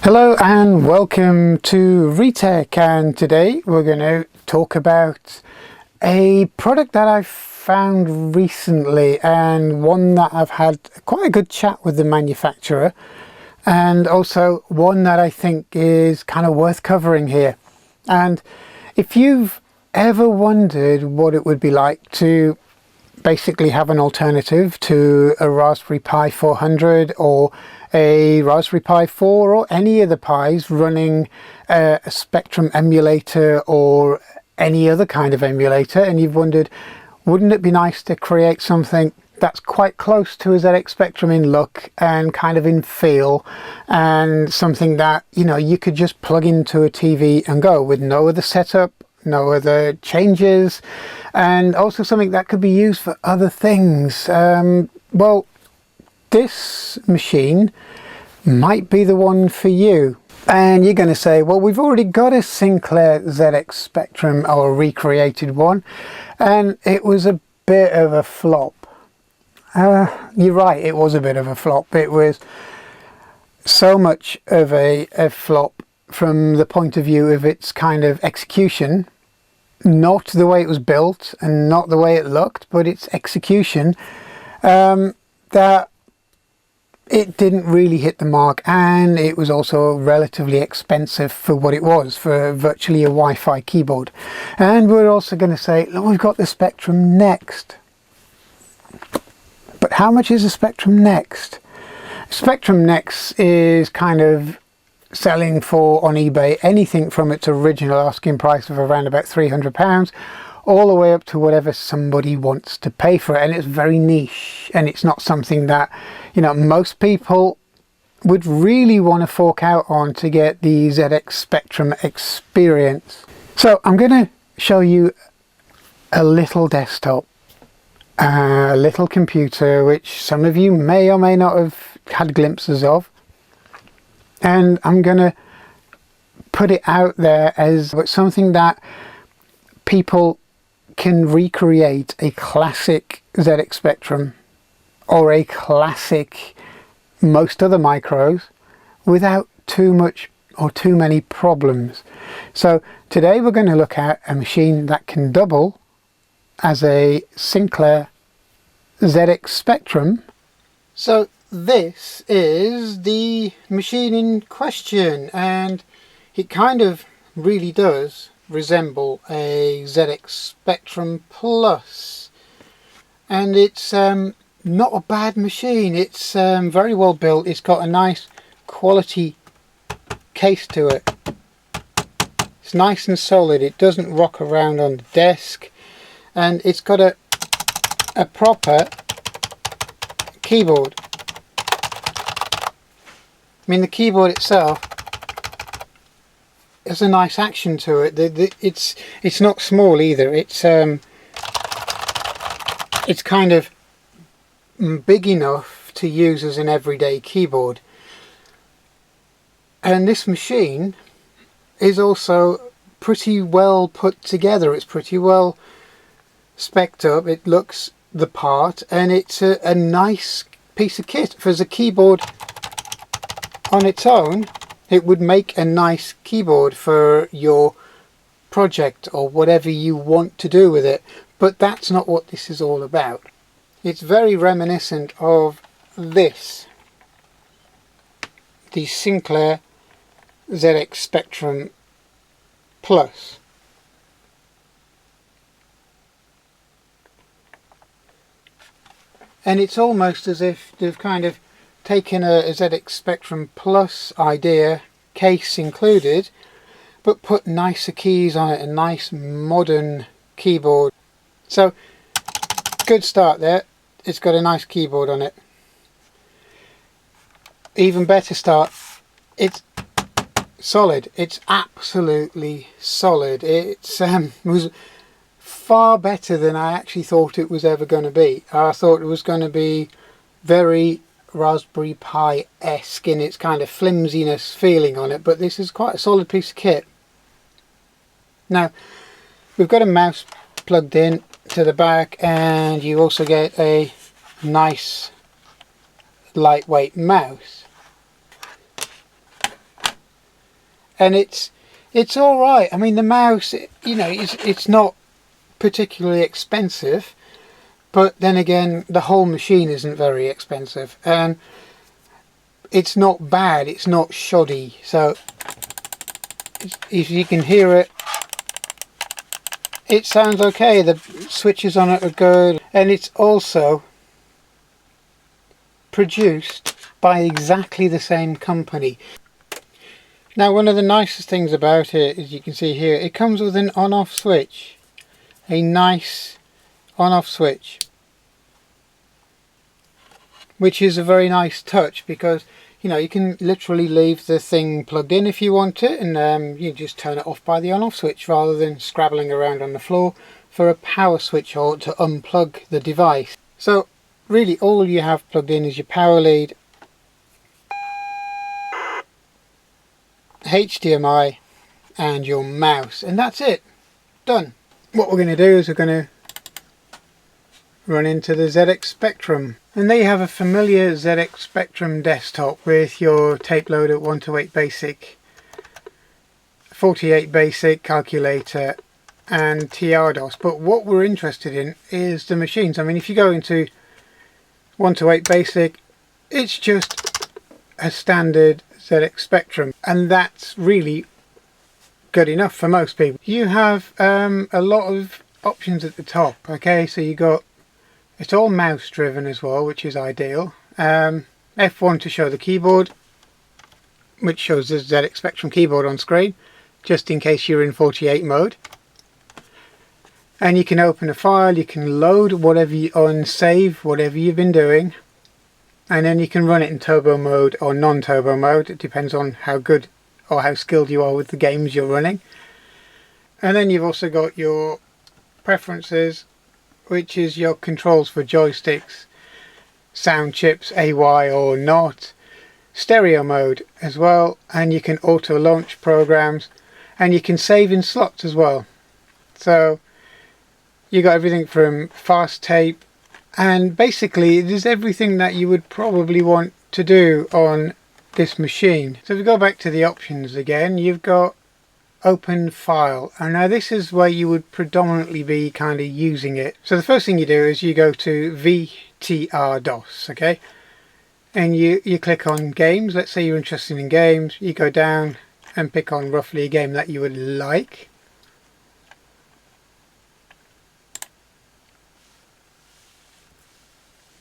Hello and welcome to Retech, and today we're going to talk about a product that I've found recently and one that I've had quite a good chat with the manufacturer, and also one that I think is kind of worth covering here. And if you've ever wondered what it would be like to basically have an alternative to a Raspberry Pi 400 or a Raspberry Pi 4 or any of the Pis running a Spectrum emulator or any other kind of emulator, and you've wondered, wouldn't it be nice to create something that's quite close to a ZX Spectrum in look and kind of in feel, and something that, you know, you could just plug into a TV and go with no other setup, no other changes, and also something that could be used for other things? Well, this machine might be the one for you. And you're going to say, well, we've already got a Sinclair ZX Spectrum, or a recreated one, and it was a bit of a flop. You're right, it was a bit of a flop. It was so much of a flop from the point of view of its kind of execution, not the way it was built and not the way it looked, but its execution, that it didn't really hit the mark, and it was also relatively expensive for what it was, for virtually a Wi-Fi keyboard. And we're also going to say, look, we've got the Spectrum Next. But how much is the Spectrum Next? Spectrum Next is kind of selling for, on eBay, anything from its original asking price of around about £300 all the way up to whatever somebody wants to pay for it. And it's very niche, and it's not something that, you know, most people would really want to fork out on to get the ZX Spectrum experience. So I'm going to show you a little desktop, a little computer, which some of you may or may not have had glimpses of, and I'm going to put it out there as something that people can recreate a classic ZX Spectrum or a classic most other micros without too much or too many problems. So today we're going to look at a machine that can double as a Sinclair ZX Spectrum. So this is the machine in question, and it kind of really does resemble a ZX Spectrum Plus, and it's not a bad machine. It's very well built. It's got a nice quality case to it. It's nice and solid. It doesn't rock around on the desk, and it's got a proper keyboard. I mean, the keyboard itself has a nice action to it. It's not small either. It's kind of big enough to use as an everyday keyboard. And this machine is also pretty well put together. It's pretty well spec'd up. It looks the part, and it's a nice piece of kit. For as a keyboard on its own, it would make a nice keyboard for your project or whatever you want to do with it. But that's not what this is all about. It's very reminiscent of this, the Sinclair ZX Spectrum Plus. And it's almost as if they've kind of taken a ZX Spectrum Plus idea, case included, but put nicer keys on it, a nice modern keyboard. So good start there. It's got a nice keyboard on it. Even better start, it's solid. It's absolutely solid. It's was far better than I actually thought it was ever going to be. I thought it was going to be very Raspberry Pi-esque in its kind of flimsiness feeling on it, but this is quite a solid piece of kit. Now, we've got a mouse plugged in to the back, and you also get a nice lightweight mouse. and it's all right. I mean, the mouse, you know, it's not particularly expensive, but then again, the whole machine isn't very expensive, and it's not bad, it's not shoddy. So if you can hear it, it sounds okay. The switches on it are good, and it's also produced by exactly the same company. Now, one of the nicest things about it, as you can see here, it comes with an on-off switch, a nice on-off switch, which is a very nice touch, because you know, you can literally leave the thing plugged in if you want it, and you just turn it off by the on-off switch rather than scrabbling around on the floor for a power switch or to unplug the device. So really all you have plugged in is your power lead, HDMI and your mouse, and that's it. Done. What we're going to do is we're going to run into the ZX Spectrum, and there you have a familiar ZX Spectrum desktop with your tape loader, 128 basic, 48 basic calculator and TR-DOS. But what we're interested in is the machines. I mean, if you go into 128 basic, it's just a standard ZX Spectrum, and that's really good enough for most people. You have a lot of options at the top. Okay, so you got, it's all mouse driven as well, which is ideal. F1 to show the keyboard, which shows the ZX Spectrum keyboard on screen, just in case you're in 48 mode. And you can open a file, you can load whatever you save whatever you've been doing, and then you can run it in turbo mode or non-turbo mode. It depends on how good or how skilled you are with the games you're running. And then you've also got your preferences, which is your controls for joysticks, sound chips, AY or not, stereo mode as well, and you can auto launch programs, and you can save in slots as well. So you got everything from fast tape, and basically it is everything that you would probably want to do on this machine. So if we go back to the options again, you've got open file, and now this is where you would predominantly be kind of using it. So the first thing you do is you go to VTR-DOS, okay, and you click on games. Let's say you're interested in games, you go down and pick on roughly a game that you would like.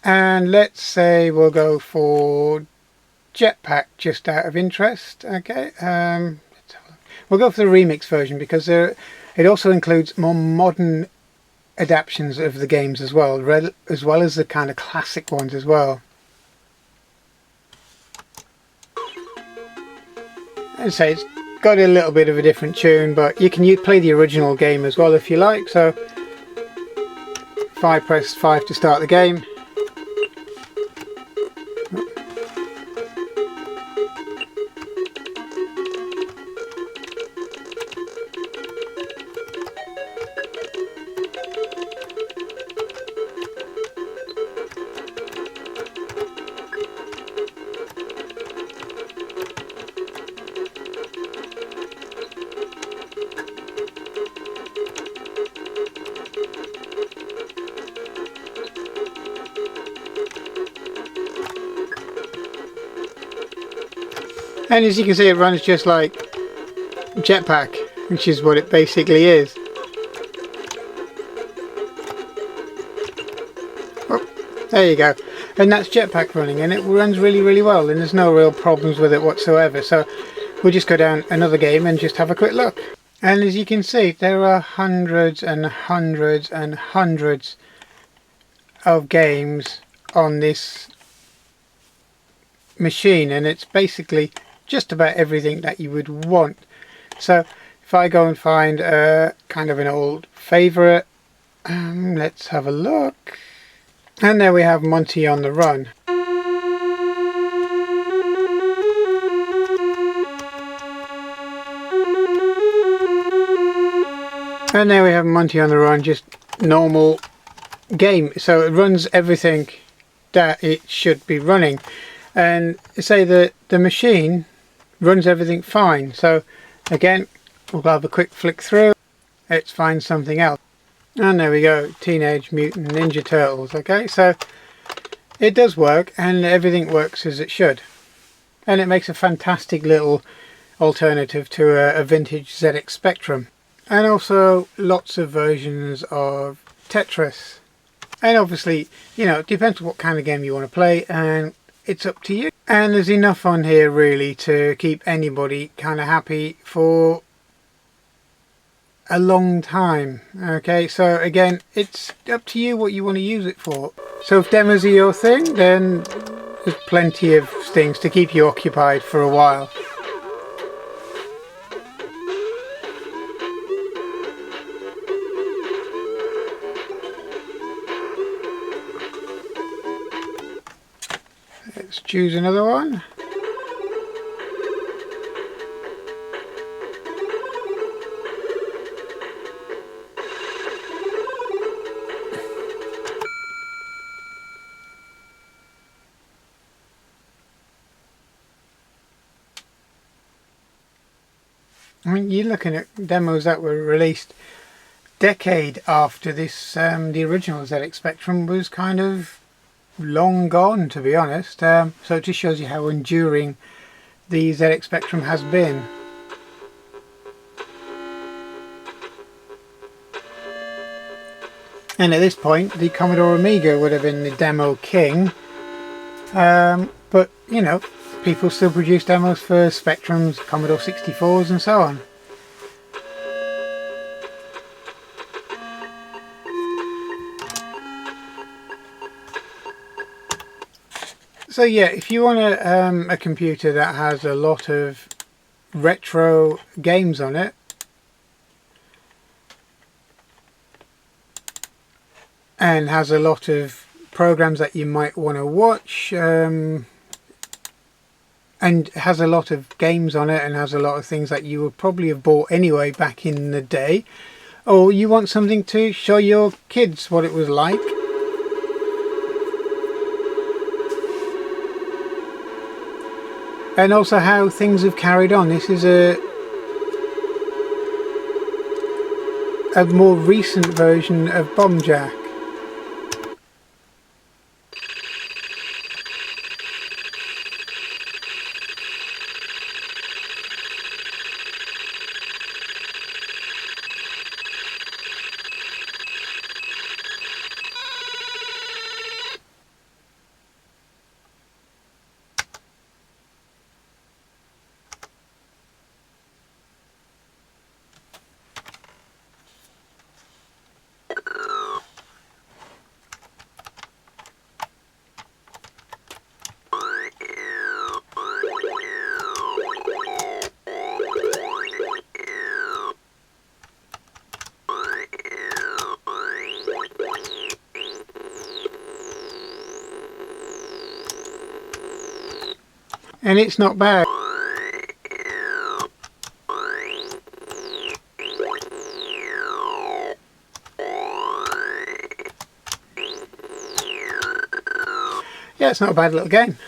And let's say we'll go for Jetpack, just out of interest. Okay, we'll go for the remix version, because it also includes more modern adaptations of the games as well as the kind of classic ones as well. And say it's got a little bit of a different tune, but you can play the original game as well if you like. So if I press 5 to start the game, and as you can see, it runs just like Jetpack, which is what it basically is. Oh, there you go. And that's Jetpack running, and it runs really well, and there's no real problems with it whatsoever. So we'll just go down another game and just have a quick look. And as you can see, there are hundreds and hundreds and hundreds of games on this machine, and it's basically just about everything that you would want. So if I go and find kind of an old favorite, let's have a look, and there we have Monty on the Run. And there we have Monty on the Run, just normal game. So it runs everything that it should be running, and say that the machine runs everything fine. So Again, we'll have a quick flick through. Let's find something else. And there we go, Teenage Mutant Ninja Turtles. Okay, so it does work, and everything works as it should. And it makes a fantastic little alternative to a vintage ZX Spectrum. And also lots of versions of Tetris. And obviously, you know, it depends on what kind of game you want to play, and it's up to you. And there's enough on here really to keep anybody kind of happy for a long time. Okay, so again, it's up to you what you want to use it for. So if demos are your thing, then there's plenty of things to keep you occupied for a while. Let's choose another one. I mean, you're looking at demos that were released decade after this, the original ZX Spectrum was kind of long gone, to be honest. So it just shows you how enduring the ZX Spectrum has been. And at this point, the Commodore Amiga would have been the demo king. But, you know, people still produce demos for Spectrums, Commodore 64s and so on. So yeah, if you want a computer that has a lot of retro games on it, and has a lot of programs that you might want to watch, and has a lot of games on it, and has a lot of things that you would probably have bought anyway back in the day, or you want something to show your kids what it was like, and also how things have carried on. This is a more recent version of Bomb Jack. And it's not bad. Yeah, it's not a bad little game.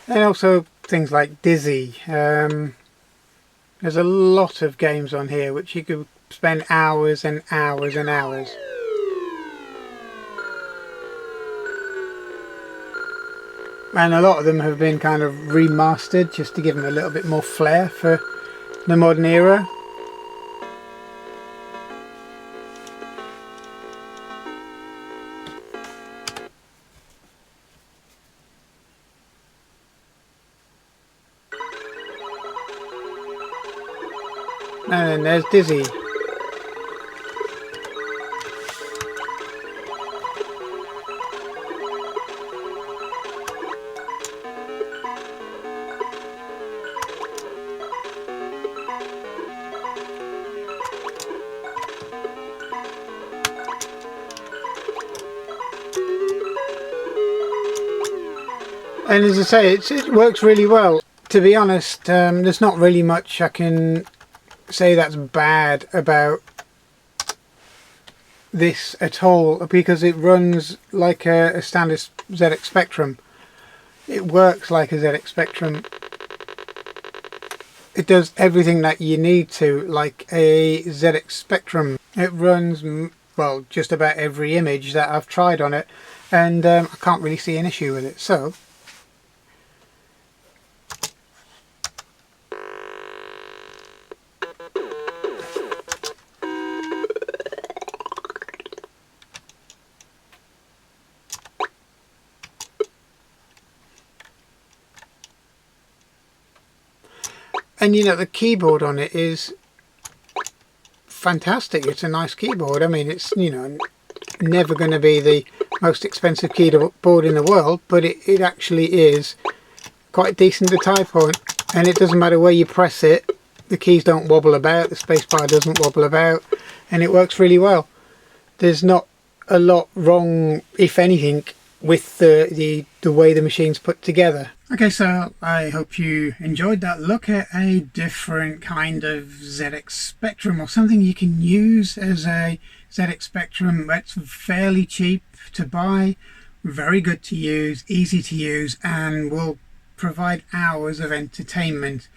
And also things like Dizzy. There's a lot of games on here which you could spend hours and hours and hours. And a lot of them have been kind of remastered just to give them a little bit more flair for the modern era. And then there's Dizzy. And as I say, it works really well. To be honest, there's not really much I can say that's bad about this at all because it runs like a standard ZX Spectrum. It works like a ZX Spectrum. It does everything that you need to, like a ZX Spectrum. It runs, well, just about every image that I've tried on it, and I can't really see an issue with it. So and you know, the keyboard on it is fantastic. It's a nice keyboard. I mean, it's, you know, never going to be the most expensive keyboard in the world, but it actually is quite decent to type on, and it doesn't matter where you press it, the keys don't wobble about, the spacebar doesn't wobble about, and it works really well. There's not a lot wrong, if anything, with the way the machine's put together. Okay, so I hope you enjoyed that look at a different kind of ZX Spectrum, or something you can use as a ZX Spectrum that's fairly cheap to buy, very good to use, easy to use, and will provide hours of entertainment.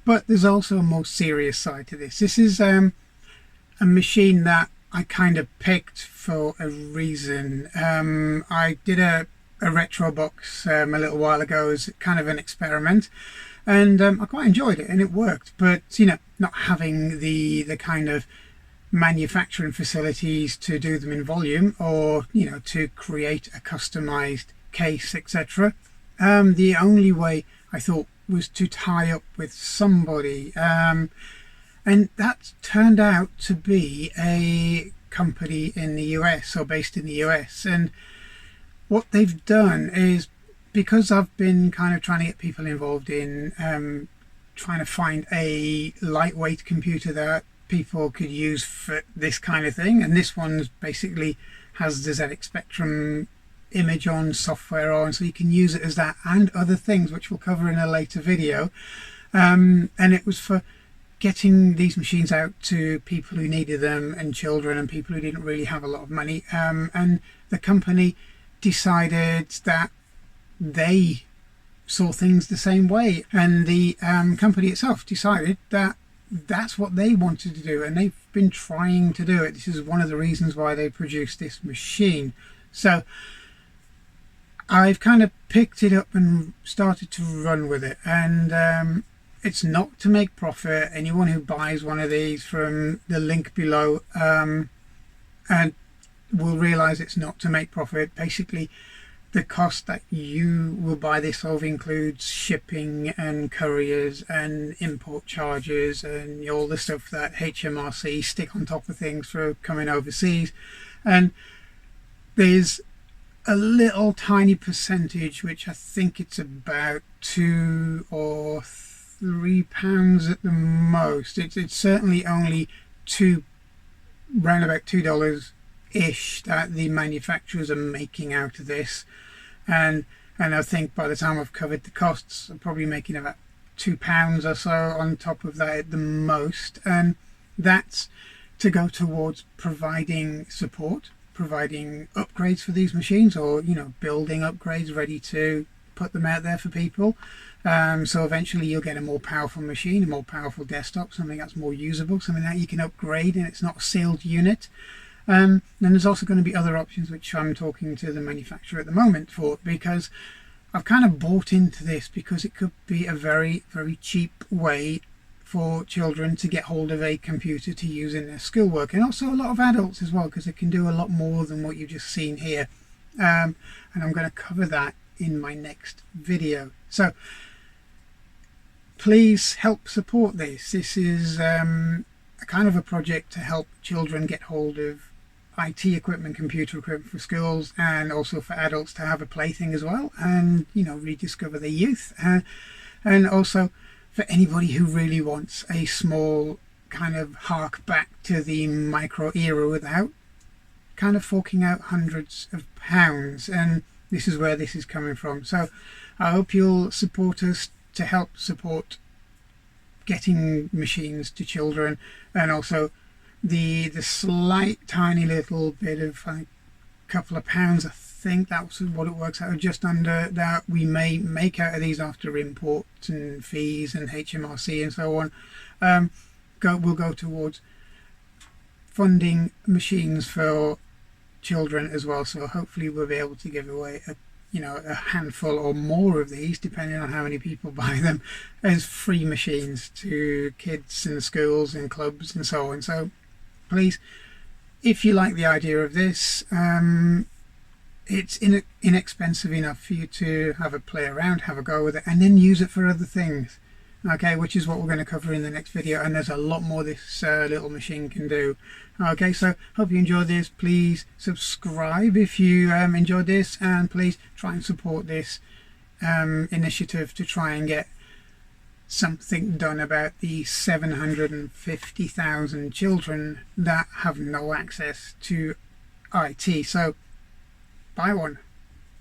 But there's also a more serious side to this. This is a machine that I kind of picked for a reason. I did a retro box a little while ago as kind of an experiment, and I quite enjoyed it and it worked. But you know, not having the kind of manufacturing facilities to do them in volume, or you know, to create a customized case, etc., the only way I thought was to tie up with somebody, and that turned out to be a company in the US, or based in the US. And what they've done is, because I've been kind of trying to get people involved in trying to find a lightweight computer that people could use for this kind of thing, and this one's basically has the ZX Spectrum image on, software on, so you can use it as that and other things which we'll cover in a later video, and it was for getting these machines out to people who needed them, and children and people who didn't really have a lot of money, and the company decided that they saw things the same way, and the company itself decided that that's what they wanted to do, and they've been trying to do it. This is one of the reasons why they produced this machine. So I've kind of picked it up and started to run with it, and it's not to make profit. Anyone who buys one of these from the link below and will realize it's not to make profit. Basically, the cost that you will buy this of includes shipping and couriers and import charges and all the stuff that HMRC stick on top of things for coming overseas. And there's a little tiny percentage, which I think it's about £2 or £3 at the most. It's certainly only around about $2 ish that the manufacturers are making out of this, and I think by the time I've covered the costs, I'm probably making about £2 or so on top of that at the most, and that's to go towards providing support, providing upgrades for these machines, or you know, building upgrades ready to put them out there for people. So eventually you'll get a more powerful machine, a more powerful desktop, something that's more usable, something that you can upgrade and it's not a sealed unit. Then there's also going to be other options which I'm talking to the manufacturer at the moment for, because I've kind of bought into this because it could be a very, very cheap way for children to get hold of a computer to use in their schoolwork, and also a lot of adults as well, because it can do a lot more than what you've just seen here. And I'm going to cover that in my next video. So please help support this. This is a kind of a project to help children get hold of IT equipment, computer equipment for schools, and also for adults to have a plaything as well, and you know, rediscover their youth, and also for anybody who really wants a small kind of hark back to the micro era without kind of forking out hundreds of pounds. And this is where this is coming from. So I hope you'll support us to help support getting machines to children, and also the slight tiny little bit of like couple of pounds, I think that's what it works out, just under that we may make out of these after import and fees and HMRC and so on, will go towards funding machines for children as well. So hopefully we'll be able to give away a handful or more of these, depending on how many people buy them, as free machines to kids in schools and clubs and so on. So please, if you like the idea of this, it's inexpensive enough for you to have a play around, have a go with it, and then use it for other things. Okay, which is what we're going to cover in the next video, and there's a lot more this little machine can do. Okay, so hope you enjoyed this. Please subscribe if you enjoyed this, and please try and support this initiative to try and get something done about the 750,000 children that have no access to IT. So buy one,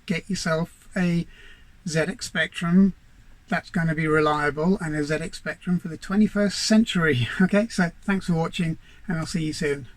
get yourself a ZX Spectrum that's going to be reliable, and a ZX Spectrum for the 21st century. Okay, so thanks for watching, and I'll see you soon.